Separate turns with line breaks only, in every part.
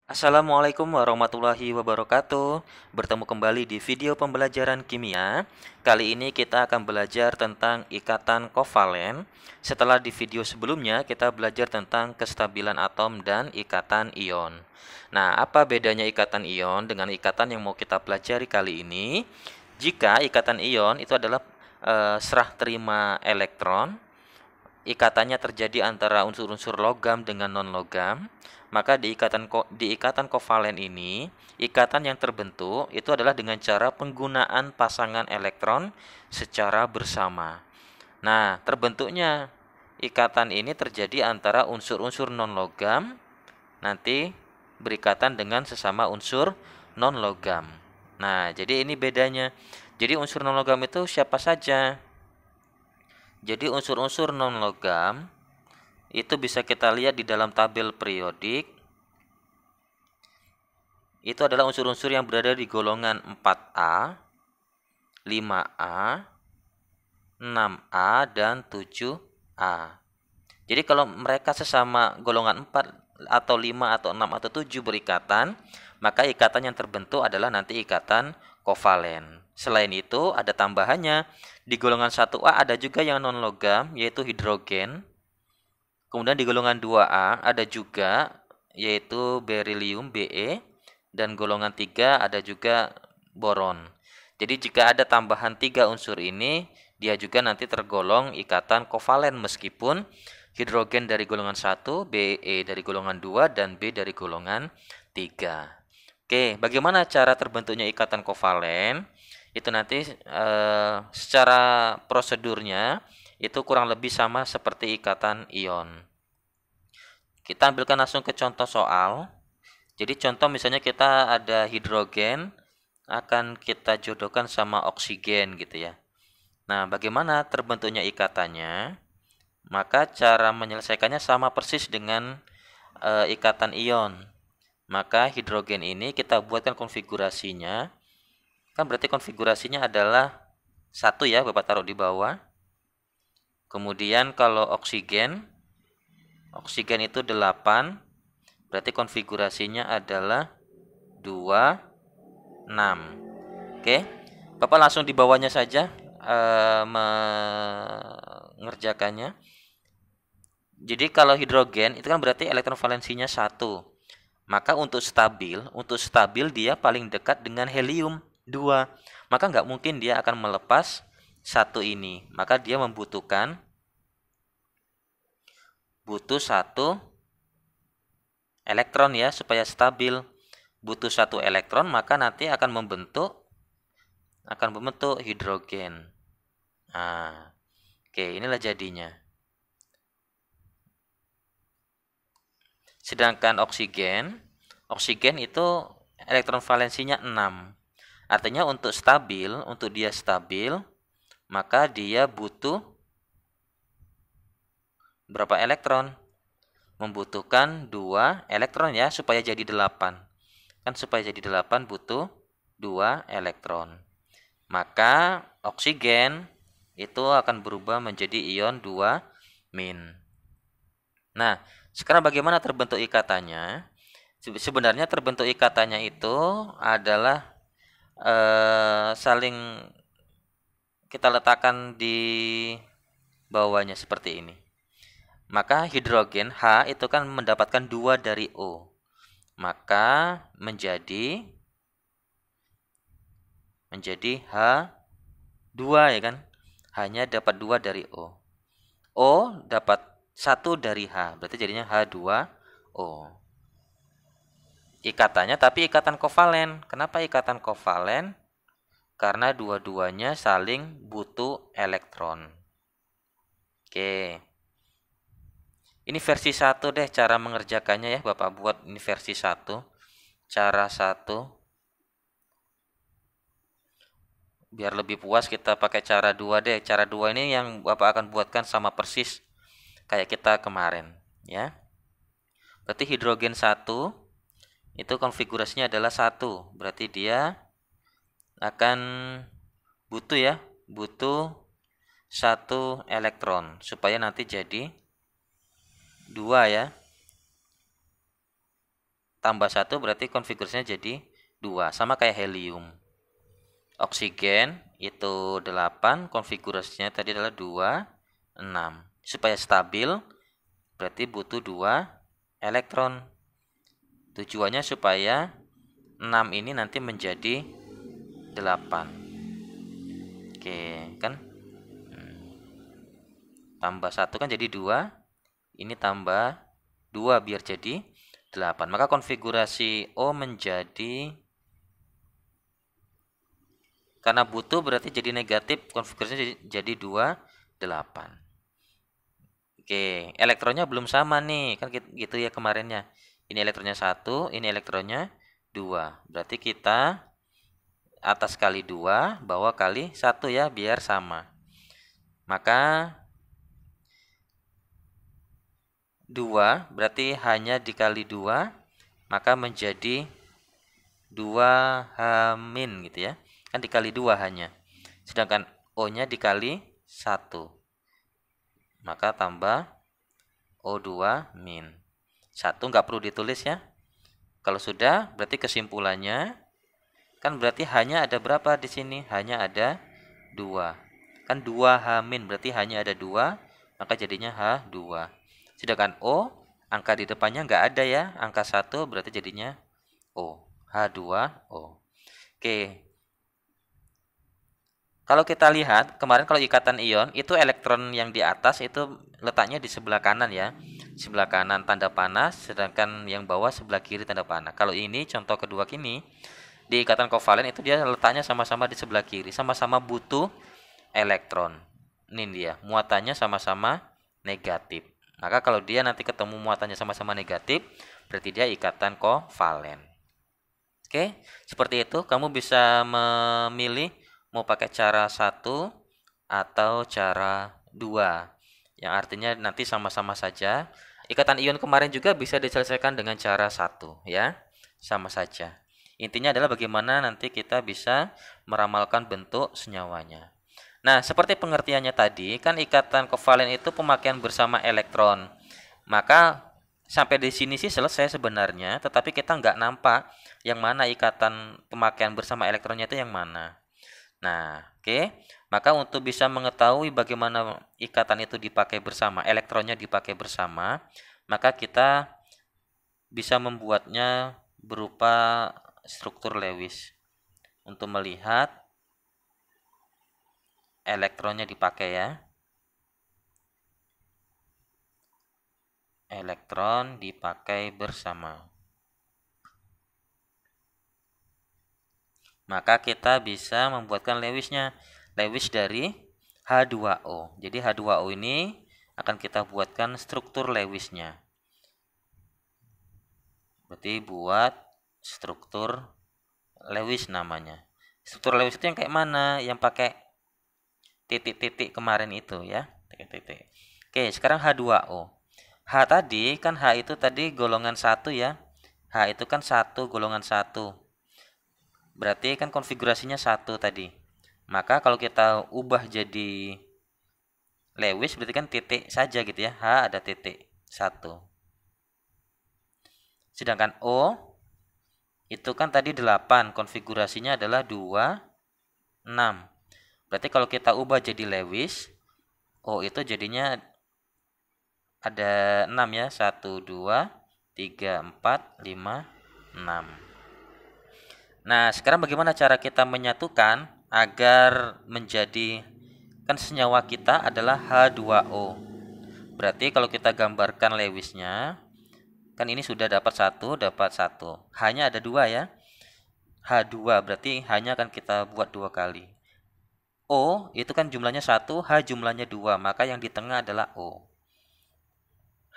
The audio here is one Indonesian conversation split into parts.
Assalamualaikum warahmatullahi wabarakatuh. Bertemu kembali di video pembelajaran kimia. Kali ini kita akan belajar tentang ikatan kovalen. Setelah di video sebelumnya kita belajar tentang kestabilan atom dan ikatan ion. Nah, apa bedanya ikatan ion dengan ikatan yang mau kita pelajari kali ini? Jika ikatan ion itu adalah serah terima elektron, ikatannya terjadi antara unsur-unsur logam dengan non-logam, maka di ikatan kovalen ini, ikatan yang terbentuk itu adalah dengan cara penggunaan pasangan elektron secara bersama. Nah, terbentuknya ikatan ini terjadi antara unsur-unsur non-logam nanti berikatan dengan sesama unsur non-logam. Nah, jadi ini bedanya. Jadi unsur non-logam itu siapa saja? Jadi unsur-unsur non-logam itu bisa kita lihat di dalam tabel periodik. Itu adalah unsur-unsur yang berada di golongan 4A, 5A, 6A, dan 7A. Jadi kalau mereka sesama golongan 4 atau 5 atau 6 atau 7 berikatan, maka ikatan yang terbentuk adalah nanti ikatan kovalen. Selain itu ada tambahannya, di golongan 1A ada juga yang non-logam yaitu hidrogen. Kemudian di golongan 2A ada juga yaitu berilium Be, dan golongan 3 ada juga boron. Jadi jika ada tambahan 3 unsur ini, dia juga nanti tergolong ikatan kovalen meskipun hidrogen dari golongan 1, Be dari golongan 2, dan B dari golongan 3. Oke, bagaimana cara terbentuknya ikatan kovalen? Itu nanti secara prosedurnya itu kurang lebih sama seperti ikatan ion. Kita ambilkan langsung ke contoh soal. Jadi contoh misalnya kita ada hidrogen akan kita jodohkan sama oksigen gitu ya. Nah, bagaimana terbentuknya ikatannya? Maka cara menyelesaikannya sama persis dengan ikatan ion. Maka hidrogen ini kita buatkan konfigurasinya. Kan berarti konfigurasinya adalah satu ya, Bapak taruh di bawah. Kemudian kalau oksigen itu 8, berarti konfigurasinya adalah 2, 6. Oke, Bapak langsung di bawahnya saja mengerjakannya. Jadi kalau hidrogen itu kan berarti elektron valensinya 1. Maka untuk stabil dia paling dekat dengan helium 2. Maka nggak mungkin dia akan melepas satu ini. Maka dia butuh satu elektron ya supaya stabil. Butuh satu elektron maka nanti akan membentuk hidrogen. Nah, oke, inilah jadinya. Sedangkan oksigen itu elektron valensinya 6. Artinya untuk dia stabil, maka dia butuh berapa elektron? Membutuhkan 2 elektron ya supaya jadi 8. Kan supaya jadi 8 butuh 2 elektron. Maka oksigen itu akan berubah menjadi ion 2-. Nah, sekarang bagaimana terbentuk ikatannya? Sebenarnya terbentuk ikatannya itu adalah saling kita letakkan di bawahnya seperti ini. Maka hidrogen H itu kan mendapatkan 2 dari O. Maka menjadi H2 ya kan? Hanya dapat 2 dari O. O dapat 1 dari H, berarti jadinya H2O. Ikatannya tapi ikatan kovalen. Kenapa ikatan kovalen? Karena dua-duanya saling butuh elektron. Oke. Ini versi 1 deh cara mengerjakannya ya, Bapak buat ini versi 1. Cara 1. Biar lebih puas kita pakai cara 2 deh. Cara 2 ini yang Bapak akan buatkan sama persis kayak kita kemarin ya. Berarti hidrogen 1 itu konfigurasinya adalah 1. Berarti dia akan butuh 1 elektron supaya nanti jadi 2 ya. tambah 1 berarti konfigurasinya jadi 2, sama kayak helium. Oksigen itu 8, konfigurasinya tadi adalah 2, 6. Supaya stabil berarti butuh 2 elektron. Tujuannya supaya 6 ini nanti menjadi 8. Oke, kan? Tambah 1 kan jadi 2. Ini tambah 2 biar jadi 8. Maka konfigurasi O menjadi, karena butuh berarti jadi negatif, konfigurasinya jadi 2, 8. Oke, elektronnya belum sama nih, kan gitu ya kemarinnya. Ini elektronnya 1, ini elektronnya 2. Berarti kita atas kali 2, bawah kali 1 ya, biar sama. Maka 2 berarti hanya dikali 2, maka menjadi 2 H- gitu ya. Kan dikali 2 hanya. Sedangkan O-nya dikali 1. Maka tambah O2 min. 1 nggak perlu ditulis ya. Kalau sudah, berarti kesimpulannya kan berarti hanya ada berapa di sini? Hanya ada 2. Kan 2 H- berarti hanya ada 2, maka jadinya H2. Sedangkan O, angka di depannya nggak ada ya. Angka 1 berarti jadinya O. H2O. Oke. Kalau kita lihat, kemarin kalau ikatan ion, itu elektron yang di atas itu letaknya di sebelah kanan ya. Sebelah kanan tanda panas, sedangkan yang bawah sebelah kiri tanda panah. Kalau ini, contoh kedua kini, di ikatan kovalen itu dia letaknya sama-sama di sebelah kiri. Sama-sama butuh elektron. Ini dia, muatannya sama-sama negatif. Maka kalau dia nanti ketemu muatannya sama-sama negatif, berarti dia ikatan kovalen. Oke, seperti itu. Kamu bisa memilih mau pakai cara 1 atau cara 2. Yang artinya nanti sama-sama saja. Ikatan ion kemarin juga bisa diselesaikan dengan cara 1 ya. Sama saja. Intinya adalah bagaimana nanti kita bisa meramalkan bentuk senyawanya. Nah, seperti pengertiannya tadi, kan ikatan kovalen itu pemakaian bersama elektron. Maka sampai di sini sih selesai sebenarnya, tetapi kita nggak nampak yang mana ikatan pemakaian bersama elektronnya itu yang mana. Nah, oke. Maka untuk bisa mengetahui bagaimana ikatan itu dipakai bersama, elektronnya dipakai bersama, maka kita bisa membuatnya berupa struktur Lewis untuk melihat elektronnya dipakai ya. Elektron dipakai bersama. Maka kita bisa membuatkan Lewisnya. Lewis dari H2O. Jadi H2O ini akan kita buatkan struktur Lewisnya. Berarti buat struktur Lewis namanya. Struktur Lewis itu yang kayak mana? Yang pakai titik-titik kemarin itu ya. Titik-titik. Oke, sekarang H2O. H tadi kan H itu tadi golongan 1 ya. H itu kan 1 golongan 1. Berarti kan konfigurasinya 1 tadi. Maka kalau kita ubah jadi Lewis berarti kan titik saja gitu ya. H ada titik 1. Sedangkan O itu kan tadi 8, konfigurasinya adalah 2, 6. Berarti kalau kita ubah jadi Lewis, O itu jadinya ada 6 ya. 1, 2, 3, 4, 5, 6. Nah, sekarang bagaimana cara kita menyatukan agar menjadi, kan senyawa kita adalah H2O. Berarti kalau kita gambarkan Lewisnya, kan ini sudah dapat 1, dapat 1. Hanya ada 2 ya. H2 berarti hanya akan kita buat 2 kali. O itu kan jumlahnya 1, H jumlahnya 2, maka yang di tengah adalah O.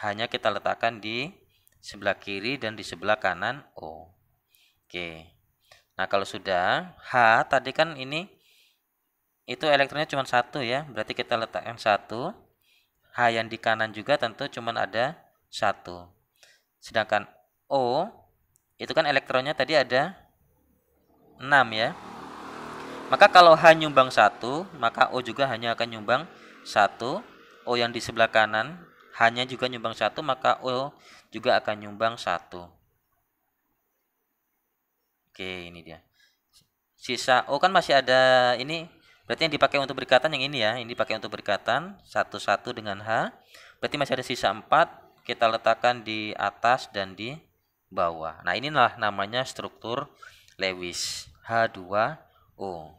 Hanya kita letakkan di sebelah kiri dan di sebelah kanan O. Oke. Nah, kalau sudah, H tadi kan ini itu elektronnya cuma 1 ya. Berarti kita letakkan 1. H yang di kanan juga tentu cuma ada 1. Sedangkan O itu kan elektronnya tadi ada 6 ya. Maka kalau H nyumbang 1, maka O juga hanya akan nyumbang 1. O yang di sebelah kanan hanya juga nyumbang 1, maka O juga akan nyumbang 1. Oke, ini dia. Sisa O kan masih ada ini, berarti yang dipakai untuk berikatan yang ini ya. Ini dipakai untuk berikatan 1 dengan H. Berarti masih ada sisa 4, kita letakkan di atas dan di bawah. Nah, inilah namanya struktur Lewis, H2O.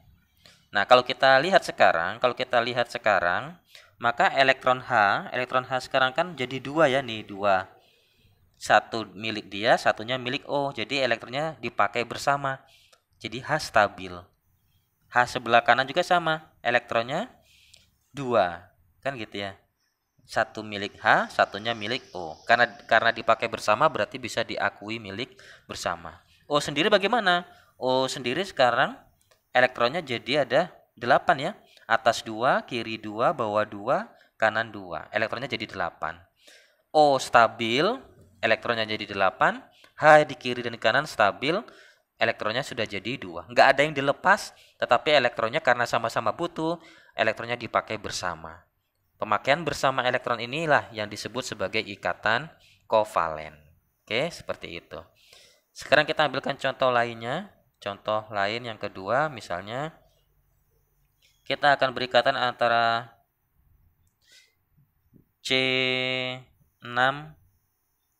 Nah, kalau kita lihat sekarang, maka elektron H sekarang kan jadi 2 ya nih, 2. Satu milik dia, satunya milik O. Jadi elektronnya dipakai bersama. Jadi H stabil. H sebelah kanan juga sama, elektronnya 2. Kan gitu ya. Satu milik H, satunya milik O. Karena dipakai bersama berarti bisa diakui milik bersama. O sendiri bagaimana? O sendiri sekarang elektronnya jadi ada 8 ya. Atas 2, kiri 2, bawah 2, kanan 2. Elektronnya jadi 8. O stabil, elektronnya jadi 8. H di kiri dan kanan stabil, elektronnya sudah jadi 2. Nggak ada yang dilepas, tetapi elektronnya karena sama-sama butuh, elektronnya dipakai bersama. Pemakaian bersama elektron inilah yang disebut sebagai ikatan kovalen. Oke, seperti itu. Sekarang kita ambilkan contoh lainnya. Contoh lain yang kedua, misalnya kita akan berikatan antara C6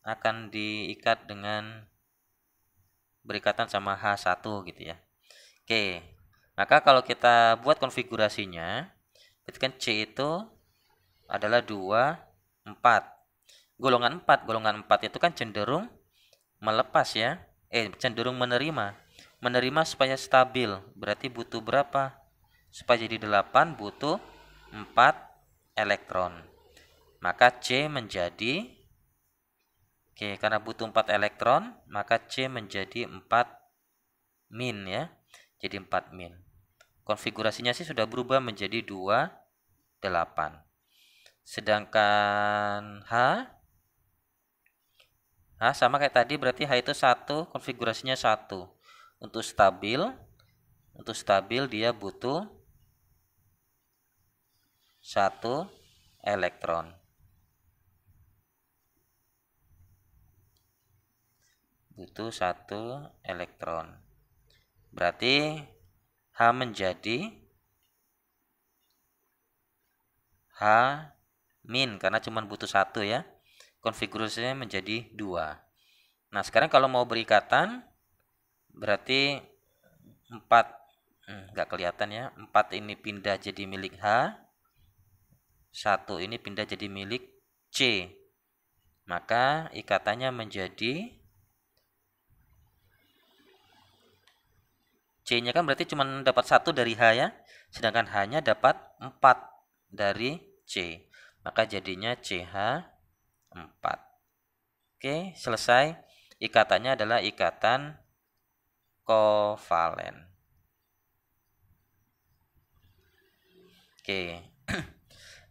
akan diikat dengan berikatan sama H1 gitu ya. Oke, maka kalau kita buat konfigurasinya, berarti kan C itu adalah 2, 4. Golongan 4 itu kan cenderung melepas ya. Cenderung menerima. Menerima supaya stabil, berarti butuh berapa? Supaya jadi 8 butuh 4 elektron. Maka C menjadi, karena butuh 4 elektron, maka C menjadi 4 min ya. Jadi 4 min. Konfigurasinya sih sudah berubah menjadi 2, 8. Sedangkan H sama kayak tadi, berarti H itu 1, konfigurasinya 1. Untuk stabil dia butuh 1 elektron. Butuh 1 elektron. Berarti H menjadi H min karena cuma butuh 1 ya. Konfigurasinya menjadi 2. Nah, sekarang kalau mau berikatan berarti 4 nggak kelihatan ya. 4 ini pindah jadi milik H. 1 ini pindah jadi milik C. Maka ikatannya menjadi C-nya kan berarti cuma dapat 1 dari H ya. Sedangkan H-nya dapat 4 dari C. Maka jadinya CH4. Oke, selesai. Ikatannya adalah ikatan kovalen. Oke.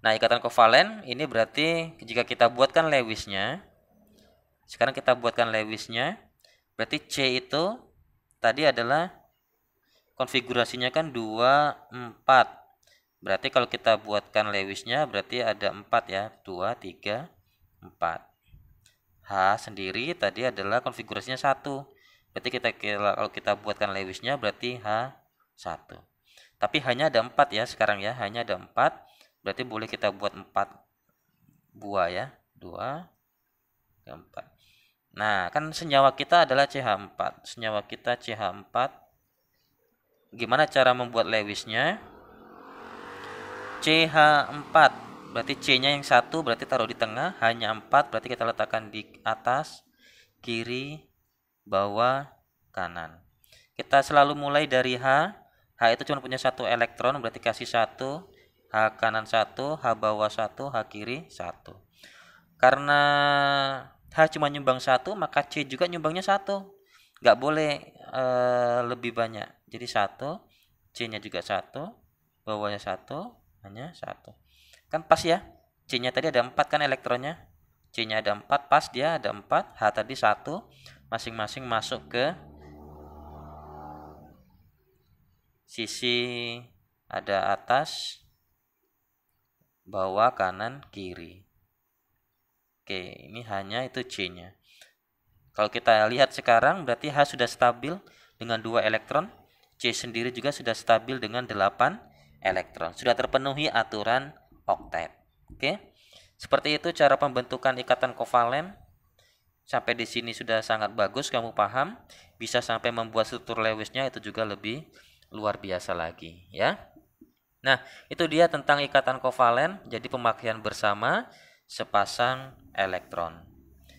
Nah, ikatan kovalen ini berarti jika kita buatkan Lewisnya. Sekarang kita buatkan Lewisnya. Berarti C itu tadi adalah konfigurasinya kan 2, 4. Berarti kalau kita buatkan Lewisnya berarti ada 4 ya. 2, 3, 4. H sendiri tadi adalah konfigurasinya 1. Berarti kalau kita buatkan Lewisnya berarti H1. Tapi hanya ada 4 ya sekarang ya. Hanya ada 4. Berarti boleh kita buat 4 buah ya. 2, 4. Nah, kan senyawa kita adalah CH4. Senyawa kita CH4. Gimana cara membuat Lewisnya? CH4 berarti C-nya yang 1 berarti taruh di tengah, hanya 4 berarti kita letakkan di atas, kiri, bawah, kanan. Kita selalu mulai dari H. H itu cuma punya 1 elektron berarti kasih 1, H kanan 1, H bawah 1, H kiri 1. Karena H cuma nyumbang 1 maka C juga nyumbangnya 1. Nggak boleh lebih banyak. Jadi 1, C-nya juga 1, bawahnya 1, hanya 1. Kan pas ya. C-nya tadi ada 4 kan elektronnya. C-nya ada 4, pas dia ada 4. H tadi 1. Masing-masing masuk ke sisi ada atas, bawah, kanan, kiri. Oke, ini hanya itu C-nya. Kalau kita lihat sekarang berarti H sudah stabil dengan 2 elektron, C sendiri juga sudah stabil dengan 8 elektron. Sudah terpenuhi aturan oktet. Oke. Seperti itu cara pembentukan ikatan kovalen. Sampai di sini sudah sangat bagus kamu paham. Bisa sampai membuat struktur Lewisnya itu juga lebih luar biasa lagi, ya. Nah, itu dia tentang ikatan kovalen, jadi pemakaian bersama sepasang elektron.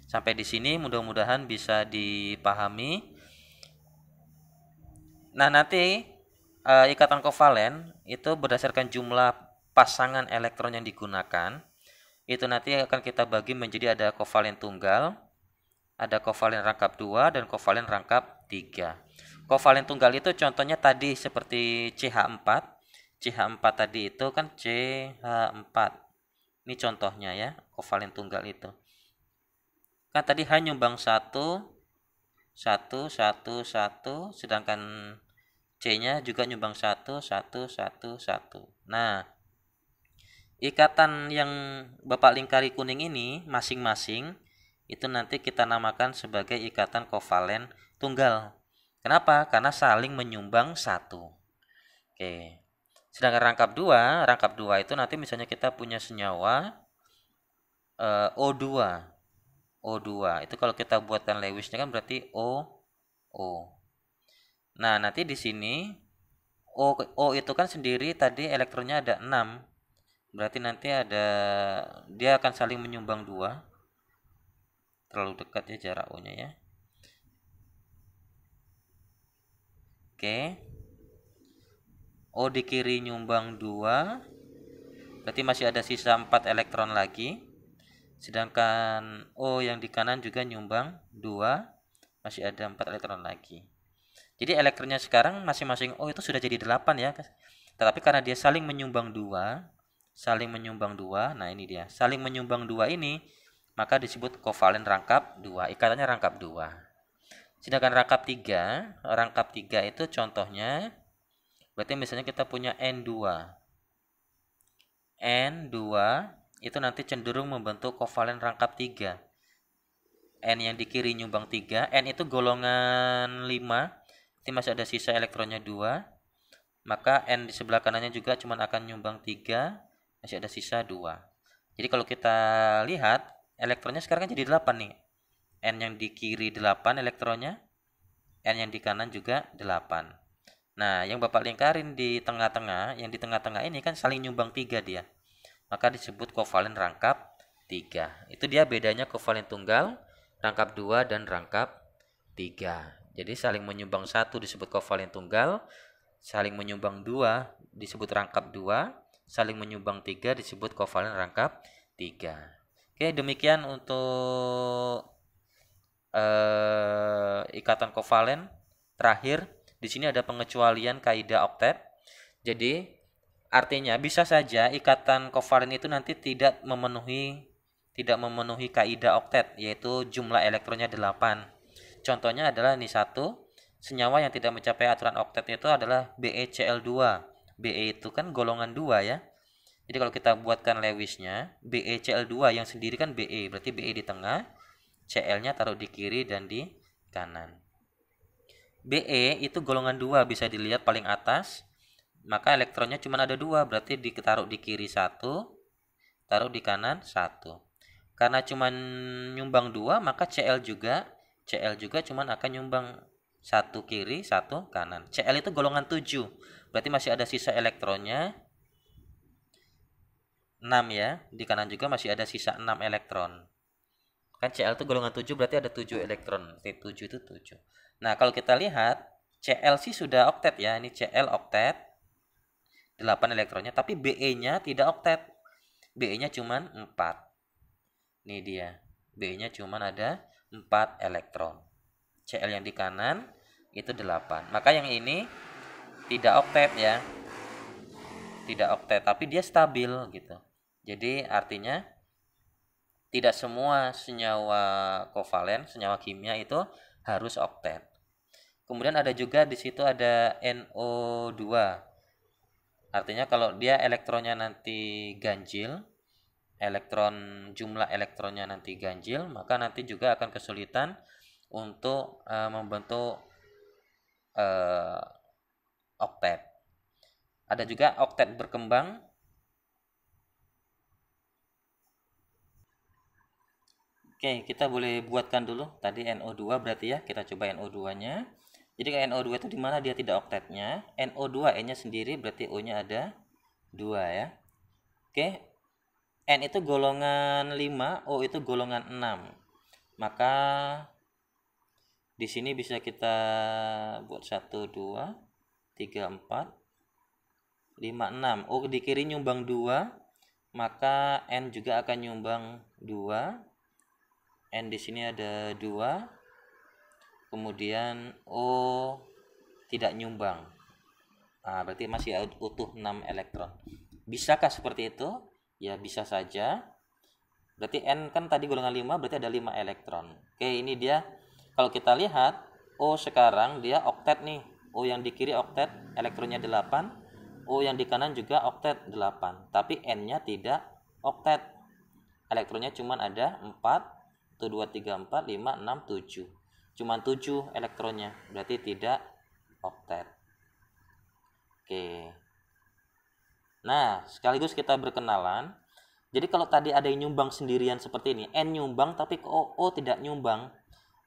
Sampai di sini mudah-mudahan bisa dipahami. Nah, nanti ikatan kovalen itu berdasarkan jumlah pasangan elektron yang digunakan. Itu nanti akan kita bagi menjadi ada kovalen tunggal, ada kovalen rangkap 2 dan kovalen rangkap 3. Kovalen tunggal itu contohnya tadi seperti CH4. CH4 tadi itu kan CH4. Ini contohnya ya, kovalen tunggal itu. Kan tadi H nyumbang 1, 1, 1, 1, sedangkan C-nya juga nyumbang 1, 1, 1, 1. Nah, ikatan yang Bapak lingkari kuning ini masing-masing itu nanti kita namakan sebagai ikatan kovalen tunggal. Kenapa? Karena saling menyumbang 1. Oke. Sedangkan rangkap 2 itu nanti misalnya kita punya senyawa O2. O2 itu kalau kita buatkan Lewisnya kan berarti O. Nah, nanti di sini O itu kan sendiri tadi elektronnya ada 6. Berarti nanti dia akan saling menyumbang 2. Terlalu dekat ya jarak O-nya ya. Oke. O di kiri nyumbang 2. Berarti masih ada sisa 4 elektron lagi. Sedangkan O yang di kanan juga nyumbang 2. Masih ada 4 elektron lagi. Jadi elektronnya sekarang masing-masing O itu sudah jadi 8 ya. Tetapi karena dia saling menyumbang 2. Nah ini dia. Saling menyumbang 2 ini, maka disebut kovalen rangkap 2. Ikatannya rangkap 2. Sedangkan rangkap 3 itu contohnya, berarti misalnya kita punya N2. N2 itu nanti cenderung membentuk kovalen rangkap 3. N yang di kiri nyumbang 3. N itu golongan 5. Nanti masih ada sisa elektronnya 2. Maka N di sebelah kanannya juga cuma akan nyumbang 3. Masih ada sisa 2. Jadi kalau kita lihat, elektronnya sekarang kan jadi 8 nih. N yang di kiri 8 elektronnya. N yang di kanan juga 8. Nah, yang Bapak lingkarin di tengah-tengah, yang di tengah-tengah ini kan saling nyumbang 3 dia. Maka disebut kovalen rangkap 3. Itu dia bedanya kovalen tunggal, rangkap 2 dan rangkap 3. Jadi saling menyumbang 1 disebut kovalen tunggal, saling menyumbang 2 disebut rangkap 2, saling menyumbang 3 disebut kovalen rangkap 3. Oke, demikian untuk ikatan kovalen. Terakhir, di sini ada pengecualian kaidah oktet. Jadi, artinya bisa saja ikatan kovalen itu nanti tidak memenuhi kaidah oktet, yaitu jumlah elektronnya 8. Contohnya adalah ini satu, senyawa yang tidak mencapai aturan oktet itu adalah BeCl2. Be itu kan golongan 2 ya. Jadi kalau kita buatkan Lewisnya, BeCl2 yang sendiri kan Be, berarti Be di tengah, Cl-nya taruh di kiri dan di kanan. Be itu golongan 2, bisa dilihat paling atas. Maka elektronnya cuma ada 2, berarti ditaruh di kiri 1, taruh di kanan 1. Karena cuma nyumbang 2, maka Cl juga cuma akan nyumbang 1 kiri, 1 kanan. Cl itu golongan 7, berarti masih ada sisa elektronnya 6 ya. Di kanan juga masih ada sisa 6 elektron. Kan Cl itu golongan 7, berarti ada 7 elektron. 7 itu 7. Nah, kalau kita lihat, Cl sih sudah oktet ya. Ini Cl oktet, 8 elektronnya. Tapi Be-nya tidak oktet. Be-nya cuma 4. Ini dia. Be-nya cuma ada 4 elektron. Cl yang di kanan itu 8. Maka yang ini tidak oktet ya. Tidak oktet, tapi dia stabil gitu. Jadi artinya tidak semua senyawa kovalen, senyawa kimia itu harus oktet. Kemudian ada juga di situ ada NO2. Artinya kalau dia elektronnya nanti ganjil, jumlah elektronnya nanti ganjil, maka nanti juga akan kesulitan untuk membentuk eh, oktet. Ada juga oktet berkembang. Oke, kita boleh buatkan dulu tadi NO2 berarti ya. Kita coba NO2-nya. Jadi NO2 itu di mana dia tidak oktetnya. NO2 N-nya sendiri berarti O-nya ada 2 ya. Oke. N itu golongan 5, O itu golongan 6. Maka di sini bisa kita buat 1 2 3 4 5 6. O di kiri nyumbang 2, maka N juga akan nyumbang 2. N di sini ada 2, kemudian O tidak nyumbang. Nah, berarti masih utuh 6 elektron. Bisakah seperti itu? Ya, bisa saja. Berarti N kan tadi golongan 5, berarti ada 5 elektron. Oke, ini dia. Kalau kita lihat, O sekarang dia oktet nih. O yang di kiri oktet, elektronnya 8. O yang di kanan juga oktet 8. Tapi N-nya tidak oktet. Elektronnya cuma ada 4. 1, 2, 3, 4, 5, 6, 7. Cuma 7 elektronnya, berarti tidak oktet. Oke. Nah, sekaligus kita berkenalan. Jadi kalau tadi ada yang nyumbang sendirian seperti ini, N nyumbang tapi O tidak nyumbang,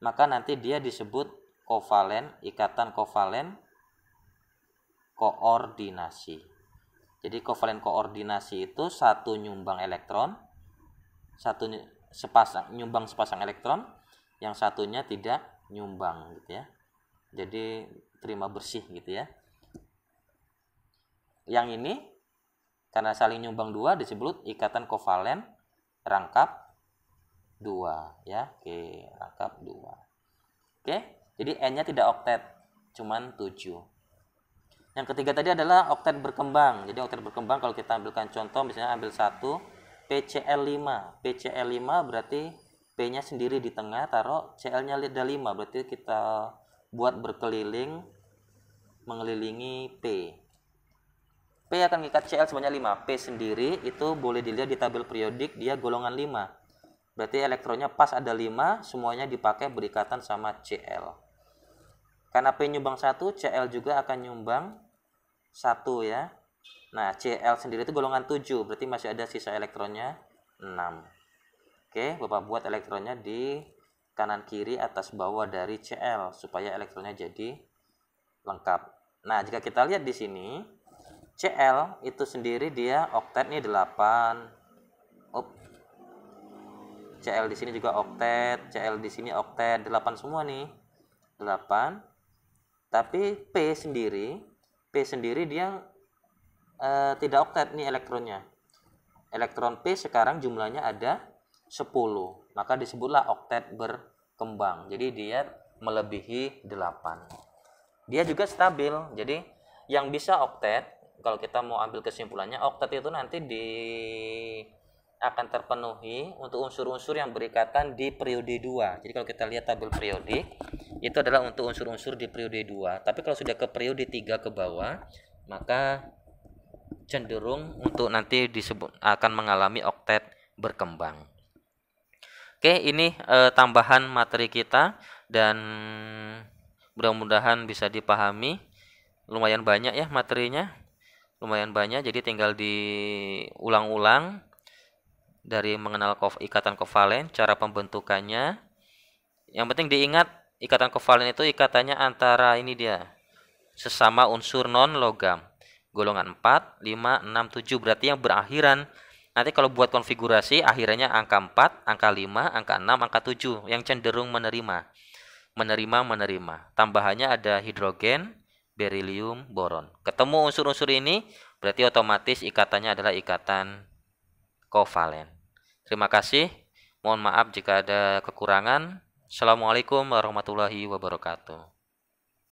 maka nanti dia disebut kovalen, ikatan kovalen koordinasi. Jadi kovalen koordinasi itu satu nyumbang elektron, satu nyumbang sepasang elektron, yang satunya tidak nyumbang gitu ya. Jadi terima bersih gitu ya. Yang ini karena saling nyumbang 2 disebut ikatan kovalen rangkap 2 ya. Oke, rangkap 2. Oke, jadi N-nya tidak oktet, cuman 7. Yang ketiga tadi adalah oktet berkembang. Jadi oktet berkembang kalau kita ambilkan contoh, misalnya ambil 1 PCl5. PCl5 berarti P-nya sendiri di tengah, taruh Cl-nya ada 5, berarti kita buat berkeliling mengelilingi P. P akan mengikat Cl sebanyak 5. P sendiri itu boleh dilihat di tabel periodik, dia golongan 5. Berarti elektronnya pas ada 5, semuanya dipakai berikatan sama Cl. Karena P nyumbang 1, Cl juga akan nyumbang 1 ya. Nah, Cl sendiri itu golongan 7, berarti masih ada sisa elektronnya 6. Oke, Bapak buat elektronnya di kanan kiri atas bawah dari Cl supaya elektronnya jadi lengkap. Nah, jika kita lihat di sini, Cl itu sendiri dia oktet nih 8. Cl di sini juga oktet, Cl di sini oktet, 8 semua nih. 8. Tapi P sendiri dia tidak oktet nih elektronnya. Elektron P sekarang jumlahnya ada 10. Maka disebutlah oktet berkembang. Jadi dia melebihi 8. Dia juga stabil. Jadi yang bisa oktet, kalau kita mau ambil kesimpulannya, oktet itu nanti akan terpenuhi untuk unsur-unsur yang berikatan di periode 2. Jadi kalau kita lihat tabel periodik, itu adalah untuk unsur-unsur di periode 2. Tapi kalau sudah ke periode 3 ke bawah, maka cenderung untuk nanti disebut akan mengalami oktet berkembang. Oke, ini tambahan materi kita dan mudah-mudahan bisa dipahami. Lumayan banyak ya materinya. Lumayan banyak, jadi tinggal diulang-ulang dari mengenal ikatan kovalen, cara pembentukannya. Yang penting diingat ikatan kovalen itu ikatannya antara ini dia, sesama unsur non logam. Golongan 4, 5, 6, 7 berarti yang berakhiran. Nanti kalau buat konfigurasi akhirannya angka 4, angka 5, angka 6, angka 7 yang cenderung menerima. Tambahannya ada hidrogen, berilium, boron. Ketemu unsur-unsur ini berarti otomatis ikatannya adalah ikatan kovalen. Terima kasih. Mohon maaf jika ada kekurangan. Assalamualaikum warahmatullahi wabarakatuh.